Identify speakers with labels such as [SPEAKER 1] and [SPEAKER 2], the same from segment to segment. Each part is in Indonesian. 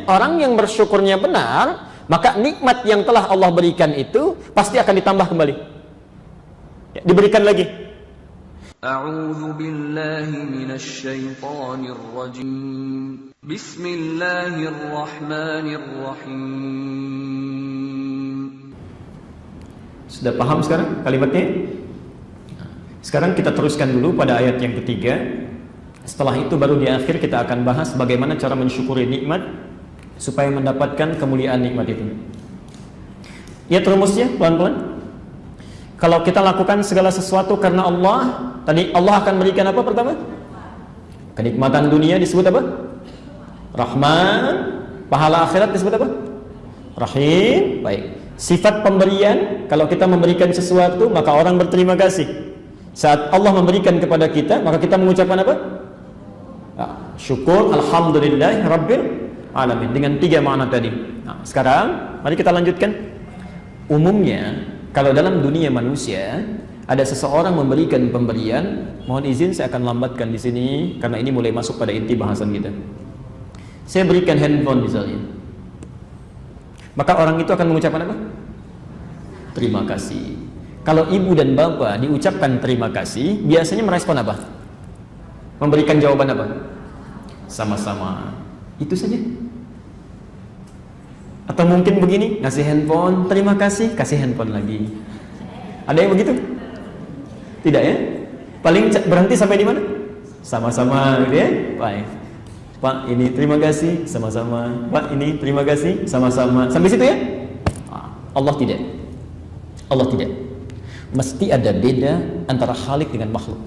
[SPEAKER 1] Orang yang bersyukurnya benar, maka nikmat yang telah Allah berikan itu pasti akan ditambah kembali, ya, diberikan lagi.
[SPEAKER 2] A'udzu billahi minasy syaithanir rajim. Bismillahirrahmanirrahim.
[SPEAKER 1] Sudah paham sekarang kalimatnya? Sekarang kita teruskan dulu pada ayat yang ketiga. Setelah itu baru di akhir kita akan bahas bagaimana cara mensyukuri nikmat supaya mendapatkan kemuliaan nikmat itu. Lihat rumusnya pelan-pelan. Kalau kita lakukan segala sesuatu karena Allah, tadi Allah akan berikan apa pertama? Kenikmatan dunia disebut apa? Rahman. Pahala akhirat disebut apa? Rahim. Baik. Sifat pemberian, kalau kita memberikan sesuatu maka orang berterima kasih. Saat Allah memberikan kepada kita, maka kita mengucapkan apa? Syukur, alhamdulillah rabbil alamin, dengan 3 makna tadi. Nah, sekarang mari kita lanjutkan. Umumnya kalau dalam dunia manusia ada seseorang memberikan pemberian, mohon izin saya akan lambatkan di sini karena ini mulai masuk pada inti bahasan kita. Saya berikan handphone misalnya, maka orang itu akan mengucapkan apa? Terima kasih. Kalau ibu dan bapak diucapkan terima kasih, biasanya merespon apa? Memberikan jawaban apa? Sama-sama. Itu saja. Atau mungkin begini, ngasih handphone, terima kasih, kasih handphone lagi. Ada yang begitu? Tidak ya? Paling berhenti sampai di mana? Sama-sama, gitu ya? Baik. Pak, ini terima kasih, sama-sama. Pak, ini terima kasih, sama-sama. Sampai situ ya? Allah tidak. Allah tidak. Mesti ada beda antara Khalik dengan makhluk.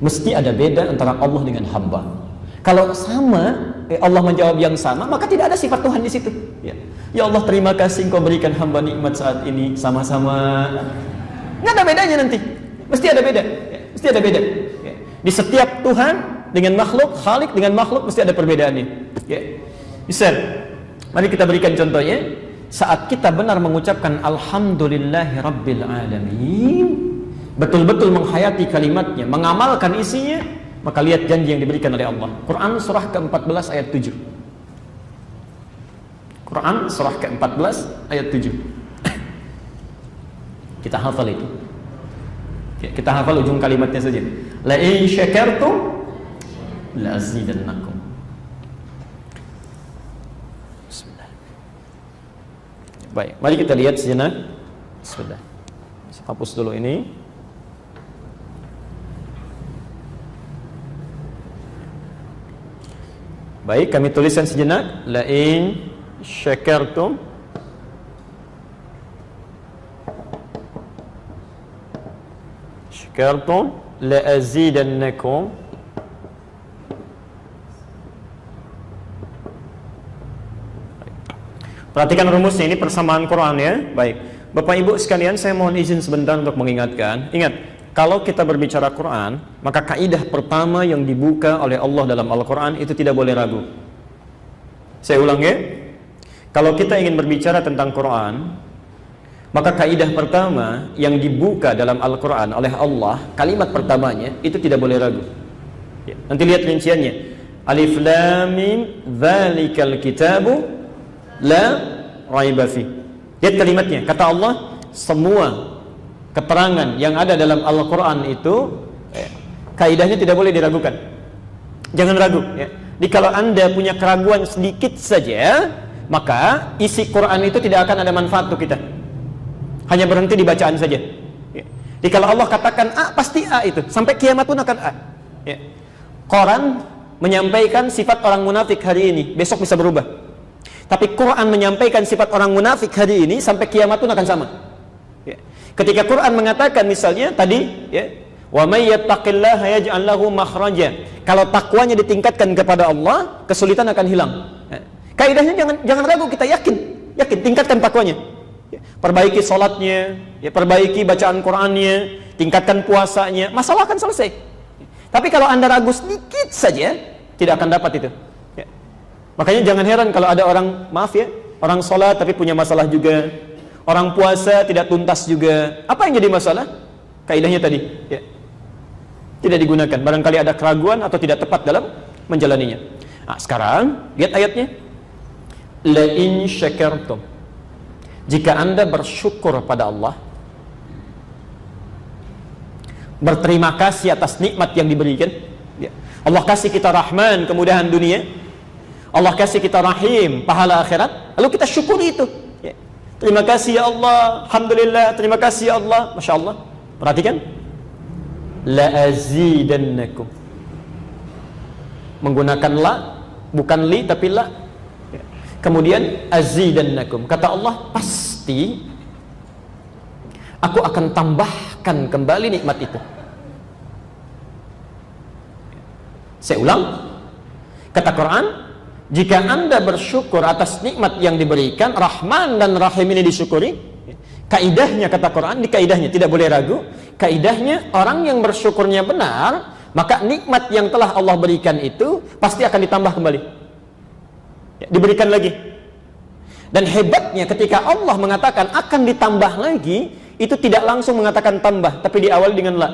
[SPEAKER 1] Mesti ada beda antara Allah dengan hamba. Kalau sama, Allah menjawab yang sama, maka tidak ada sifat Tuhan di situ. Ya, ya Allah, terima kasih Engkau berikan hamba nikmat saat ini, sama-sama. Nggak ada bedanya nanti. Mesti ada beda. Ya, mesti ada beda. Ya. Di setiap Tuhan dengan makhluk, Khalik dengan makhluk mesti ada perbedaannya. Ya. Misal, mari kita berikan contohnya. Saat kita benar mengucapkan Alhamdulillahi Rabbil Alamin, betul-betul menghayati kalimatnya, mengamalkan isinya, maka lihat janji yang diberikan oleh Allah. Quran surah ke-14 ayat 7. Quran surah ke-14 ayat 7. Kita hafal itu. Kita hafal ujung kalimatnya saja. La in syakartum la azidannakum. Bismillah. Baik, mari kita lihat sejenak. Bismillah. Saya hapus dulu ini. Baik, kami tuliskan sejenak. La in syakartum la azidannakum. Perhatikan rumusnya, ini persamaan Quran ya. Baik, Bapak Ibu sekalian, saya mohon izin sebentar untuk mengingatkan. Ingat, kalau kita berbicara Quran, maka kaidah pertama yang dibuka oleh Allah dalam Al-Quran itu tidak boleh ragu. Saya ulang ya. Kalau kita ingin berbicara tentang Quran, maka kaidah pertama yang dibuka dalam Al-Quran oleh Allah, kalimat pertamanya itu tidak boleh ragu. Ya, nanti lihat rinciannya. Alif Lam Mim Dzalikal Kitabu La Raiba Fi. Lihat kalimatnya. Kata Allah, semua keterangan yang ada dalam Al-Quran itu kaidahnya tidak boleh diragukan. Jangan ragu ya. Jadi kalau Anda punya keraguan sedikit saja, maka isi Quran itu tidak akan ada manfaat untuk kita. Hanya berhenti di bacaan saja ya. Jadi kalau Allah katakan A, pasti A itu. Sampai kiamat pun akan A ya. Quran menyampaikan sifat orang munafik hari ini, besok bisa berubah. Tapi Quran menyampaikan sifat orang munafik hari ini, sampai kiamat pun akan sama ya. Ketika Quran mengatakan misalnya tadi ya, wa may yattaqillaha yaj'al lahu makhraja, kalau takwanya ditingkatkan kepada Allah, kesulitan akan hilang ya. Kaidahnya jangan ragu, kita yakin tingkatkan takwanya ya. Perbaiki salatnya ya, perbaiki bacaan Qurannya, tingkatkan puasanya, masalah akan selesai. Tapi kalau Anda ragu sedikit saja, tidak akan dapat itu ya. Makanya jangan heran kalau ada orang, maaf ya, orang salat tapi punya masalah juga, orang puasa tidak tuntas juga. Apa yang jadi masalah? Kaidahnya tadi ya, tidak digunakan. Barangkali ada keraguan atau tidak tepat dalam menjalaninya. Nah, sekarang lihat ayatnya. La in syakartum, jika Anda bersyukur pada Allah, berterima kasih atas nikmat yang diberikan. Allah kasih kita rahman, kemudahan dunia. Allah kasih kita rahim, pahala akhirat. Lalu kita syukuri itu. Terima kasih ya Allah, alhamdulillah, terima kasih ya Allah, masya Allah. Perhatikan, la azidannakum, menggunakan la, bukan li tapi la. Kemudian azidannakum, kata Allah, pasti aku akan tambahkan kembali nikmat itu. Saya ulang, kata Quran, jika Anda bersyukur atas nikmat yang diberikan, Rahman dan Rahim ini disyukuri. Kaidahnya, kata Quran, di kaidahnya tidak boleh ragu. Kaidahnya, orang yang bersyukurnya benar, maka nikmat yang telah Allah berikan itu pasti akan ditambah kembali, diberikan lagi. Dan hebatnya ketika Allah mengatakan akan ditambah lagi, itu tidak langsung mengatakan tambah, tapi diawali dengan la.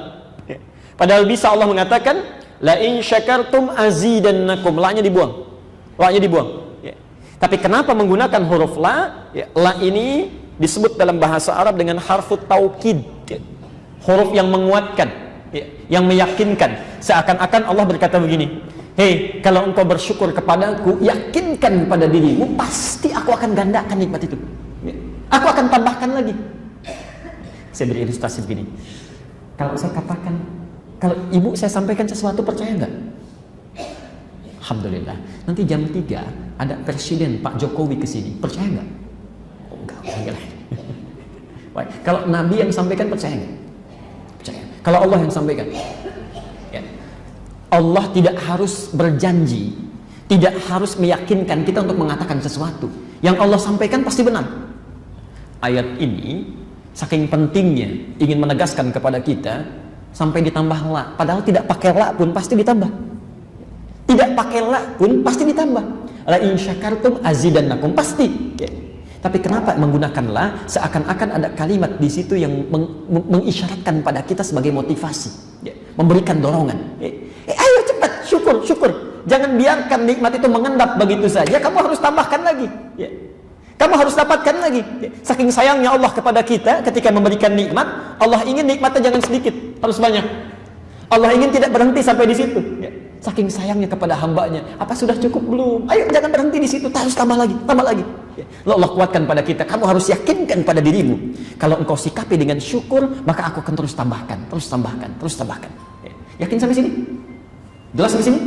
[SPEAKER 1] Padahal bisa Allah mengatakan la in syakartum azidannakum, la-nya dibuang. La-nya dibuang. Tapi kenapa menggunakan huruf la? La ini disebut dalam bahasa Arab dengan harfu taukid, huruf yang menguatkan, yang meyakinkan. Seakan-akan Allah berkata begini, hei, kalau engkau bersyukur kepadaku, yakinkan pada dirimu, pasti aku akan gandakan nikmat itu. Aku akan tambahkan lagi. Saya beri ilustrasi begini. Kalau saya katakan, kalau ibu saya sampaikan sesuatu, percaya enggak? Alhamdulillah. Nanti jam 3 ada Presiden Pak Jokowi ke sini, percaya enggak? Oh, enggak. Baik. Kalau Nabi yang sampaikan, percaya enggak? Percaya. Kalau Allah yang sampaikan, ya. Allah tidak harus berjanji, tidak harus meyakinkan kita untuk mengatakan sesuatu. Yang Allah sampaikan pasti benar. Ayat ini saking pentingnya ingin menegaskan kepada kita sampai ditambah la. Padahal tidak pakai la pun pasti ditambah. Tidak pakai la pun pasti ditambah. La in syakartum azidannakum, pasti. Ya. Tapi kenapa menggunakan la? Seakan-akan ada kalimat di situ yang mengisyaratkan pada kita sebagai motivasi, ya. Memberikan dorongan. Ayo cepat syukur. Jangan biarkan nikmat itu mengendap begitu saja. Kamu harus tambahkan lagi. Ya. Kamu harus dapatkan lagi. Ya. Saking sayangnya Allah kepada kita ketika memberikan nikmat, Allah ingin nikmatnya jangan sedikit, harus banyak. Allah ingin tidak berhenti sampai di situ. Ya. Saking sayangnya kepada hambanya, apa sudah cukup belum? Ayo jangan berhenti di situ, harus tambah lagi. Ya. Lalu Allah kuatkan pada kita, kamu harus yakinkan pada dirimu. Kalau engkau sikapi dengan syukur, maka aku akan terus tambahkan. Ya. Yakin sampai sini? Jelas sampai sini?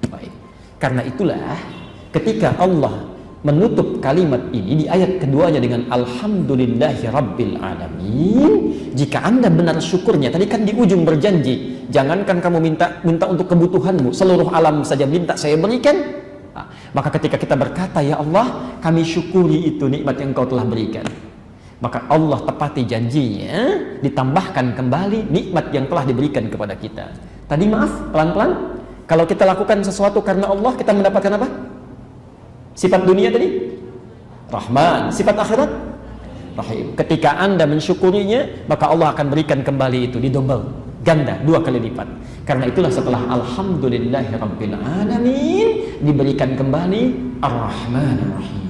[SPEAKER 1] Baik. Karena itulah ketika Allah menutup kalimat ini di ayat keduanya dengan Alhamdulillahi Rabbil Alamin, jika Anda benar syukurnya, tadi kan di ujung berjanji, jangankan kamu minta untuk kebutuhanmu, seluruh alam saja minta saya berikan. Maka ketika kita berkata, ya Allah, kami syukuri itu nikmat yang Engkau telah berikan, maka Allah tepati janjinya, ditambahkan kembali nikmat yang telah diberikan kepada kita. Tadi maaf, pelan-pelan, kalau kita lakukan sesuatu karena Allah, kita mendapatkan apa? Sifat dunia tadi Rahman, sifat akhirat Rahim. Ketika Anda mensyukurinya, maka Allah akan berikan kembali itu didobel, ganda, 2 kali lipat. Karena itulah setelah Alhamdulillahirabbil alamin diberikan kembali Ar-Rahman Ar-Rahim.